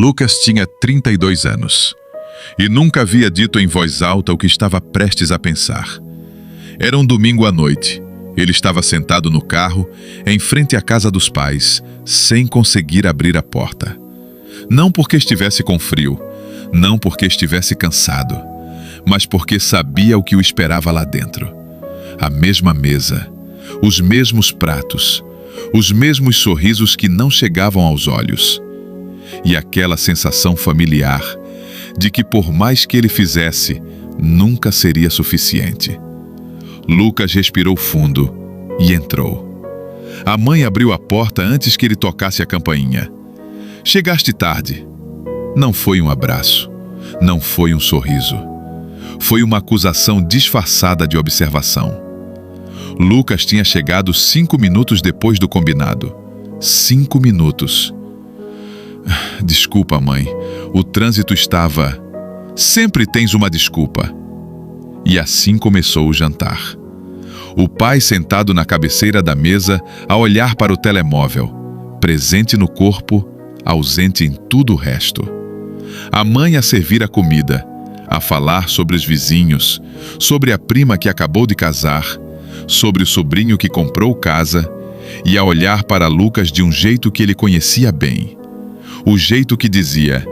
Lucas tinha 32 anos e nunca havia dito em voz alta o que estava prestes a pensar. Era um domingo à noite. Ele estava sentado no carro, em frente à casa dos pais, sem conseguir abrir a porta. Não porque estivesse com frio, não porque estivesse cansado, mas porque sabia o que o esperava lá dentro. A mesma mesa, os mesmos pratos, os mesmos sorrisos que não chegavam aos olhos. E aquela sensação familiar de que por mais que ele fizesse, nunca seria suficiente. Lucas respirou fundo e entrou. A mãe abriu a porta antes que ele tocasse a campainha. Chegaste tarde. Não foi um abraço, não foi um sorriso. Foi uma acusação disfarçada de observação. Lucas tinha chegado 5 minutos depois do combinado. 5 minutos. Desculpa, mãe. O trânsito estava... Sempre tens uma desculpa. E assim começou o jantar. O pai sentado na cabeceira da mesa a olhar para o telemóvel, presente no corpo, ausente em tudo o resto. A mãe a servir a comida, a falar sobre os vizinhos, sobre a prima que acabou de casar, sobre o sobrinho que comprou casa, e a olhar para Lucas de um jeito que ele conhecia bem. O jeito que dizia: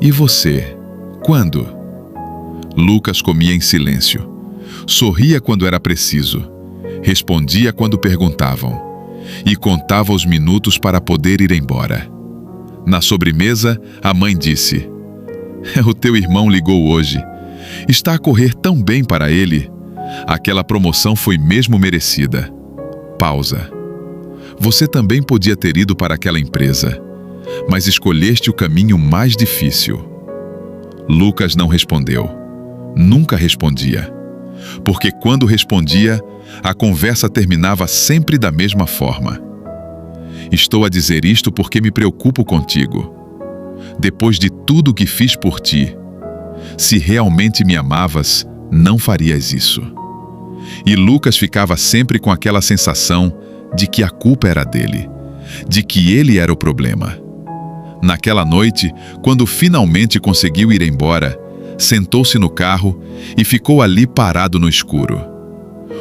"E você? Quando?" Lucas comia em silêncio. Sorria quando era preciso. Respondia quando perguntavam. E contava os minutos para poder ir embora. Na sobremesa, a mãe disse: "O teu irmão ligou hoje. Está a correr tão bem para ele. Aquela promoção foi mesmo merecida." Pausa. Você também podia ter ido para aquela empresa, mas escolheste o caminho mais difícil. Lucas não respondeu. Nunca respondia. Porque quando respondia, a conversa terminava sempre da mesma forma. "Estou a dizer isto porque me preocupo contigo. Depois de tudo que fiz por ti, se realmente me amavas, não farias isso." E Lucas ficava sempre com aquela sensação de que a culpa era dele, de que ele era o problema. Naquela noite, quando finalmente conseguiu ir embora, sentou-se no carro e ficou ali parado no escuro.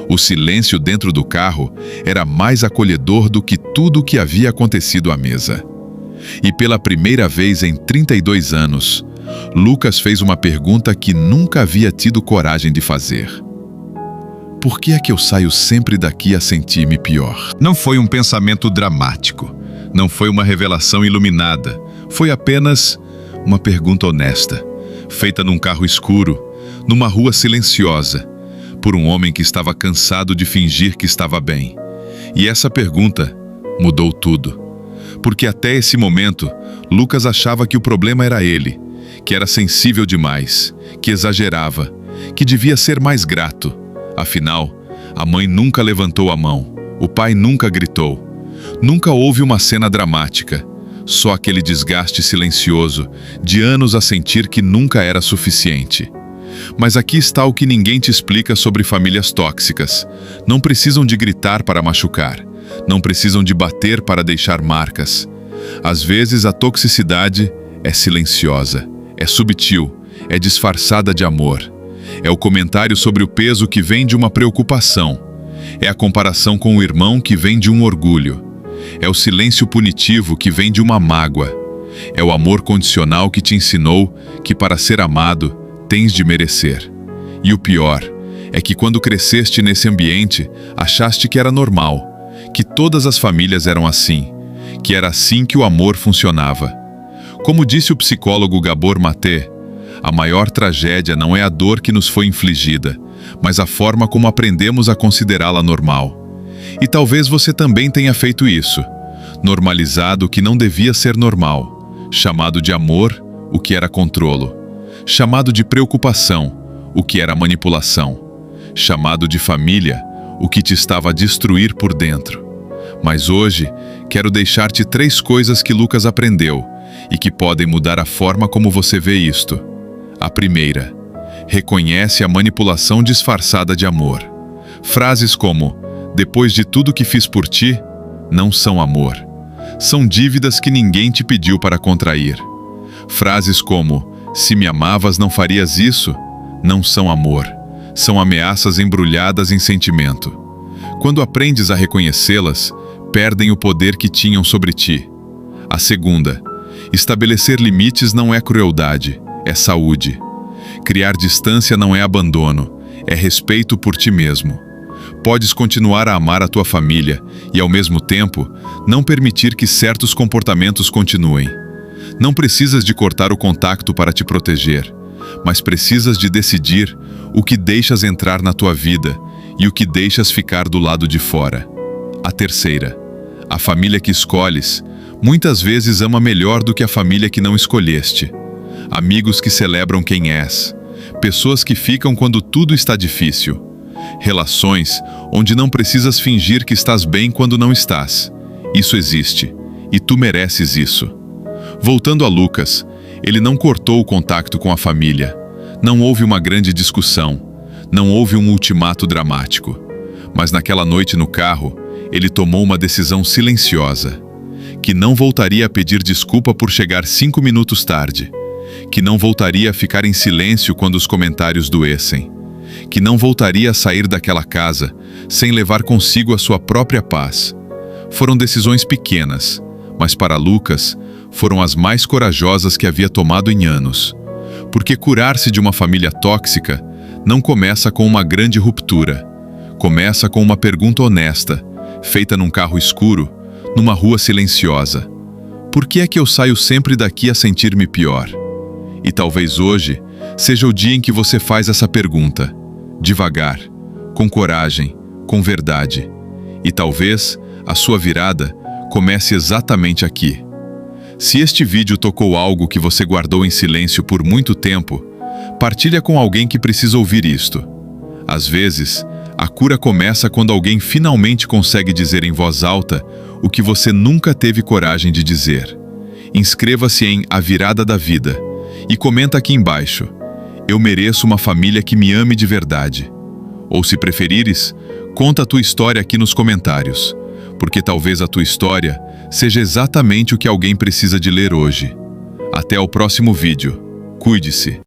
O silêncio dentro do carro era mais acolhedor do que tudo o que havia acontecido à mesa. E pela primeira vez em 32 anos, Lucas fez uma pergunta que nunca havia tido coragem de fazer. "Por que é que eu saio sempre daqui a sentir-me pior?" Não foi um pensamento dramático, não foi uma revelação iluminada, foi apenas uma pergunta honesta, feita num carro escuro, numa rua silenciosa, por um homem que estava cansado de fingir que estava bem. E essa pergunta mudou tudo. Porque até esse momento, Lucas achava que o problema era ele, que era sensível demais, que exagerava, que devia ser mais grato. Afinal, a mãe nunca levantou a mão, o pai nunca gritou. Nunca houve uma cena dramática, só aquele desgaste silencioso, de anos a sentir que nunca era suficiente. Mas aqui está o que ninguém te explica sobre famílias tóxicas. Não precisam de gritar para machucar. Não precisam de bater para deixar marcas. Às vezes a toxicidade é silenciosa, é subtil, é disfarçada de amor. É o comentário sobre o peso que vem de uma preocupação. É a comparação com o irmão que vem de um orgulho. É o silêncio punitivo que vem de uma mágoa. É o amor condicional que te ensinou que para ser amado, tens de merecer. E o pior é que quando cresceste nesse ambiente, achaste que era normal, que todas as famílias eram assim, que era assim que o amor funcionava. Como disse o psicólogo Gabor Maté, a maior tragédia não é a dor que nos foi infligida, mas a forma como aprendemos a considerá-la normal. E talvez você também tenha feito isso, normalizado o que não devia ser normal, chamado de amor o que era controlo, chamado de preocupação o que era manipulação, chamado de família o que te estava a destruir por dentro. Mas hoje, quero deixar-te 3 coisas que Lucas aprendeu e que podem mudar a forma como você vê isto. A primeira, reconhece a manipulação disfarçada de amor. Frases como, depois de tudo que fiz por ti, não são amor. São dívidas que ninguém te pediu para contrair. Frases como "se me amavas não farias isso" não são amor, são ameaças embrulhadas em sentimento. Quando aprendes a reconhecê-las, perdem o poder que tinham sobre ti. A segunda, estabelecer limites não é crueldade, é saúde. Criar distância não é abandono, é respeito por ti mesmo. Podes continuar a amar a tua família e, ao mesmo tempo, não permitir que certos comportamentos continuem. Não precisas de cortar o contato para te proteger, mas precisas de decidir o que deixas entrar na tua vida e o que deixas ficar do lado de fora. A terceira, a família que escolhes muitas vezes ama melhor do que a família que não escolheste. Amigos que celebram quem és, pessoas que ficam quando tudo está difícil, relações onde não precisas fingir que estás bem quando não estás. Isso existe, e tu mereces isso. Voltando a Lucas, ele não cortou o contato com a família, não houve uma grande discussão, não houve um ultimato dramático, mas naquela noite no carro, ele tomou uma decisão silenciosa, que não voltaria a pedir desculpa por chegar 5 minutos tarde, que não voltaria a ficar em silêncio quando os comentários doessem, que não voltaria a sair daquela casa sem levar consigo a sua própria paz. Foram decisões pequenas, mas para Lucas foram as mais corajosas que havia tomado em anos, porque curar-se de uma família tóxica não começa com uma grande ruptura, começa com uma pergunta honesta, feita num carro escuro, numa rua silenciosa. Por que é que eu saio sempre daqui a sentir-me pior? E talvez hoje seja o dia em que você faz essa pergunta, devagar, com coragem, com verdade. E talvez a sua virada comece exatamente aqui. Se este vídeo tocou algo que você guardou em silêncio por muito tempo, partilha com alguém que precisa ouvir isto. Às vezes, a cura começa quando alguém finalmente consegue dizer em voz alta o que você nunca teve coragem de dizer. Inscreva-se em A Virada da Vida e comenta aqui embaixo: eu mereço uma família que me ame de verdade. Ou, se preferires, conta a tua história aqui nos comentários, porque talvez a tua história seja exatamente o que alguém precisa de ler hoje. Até o próximo vídeo. Cuide-se.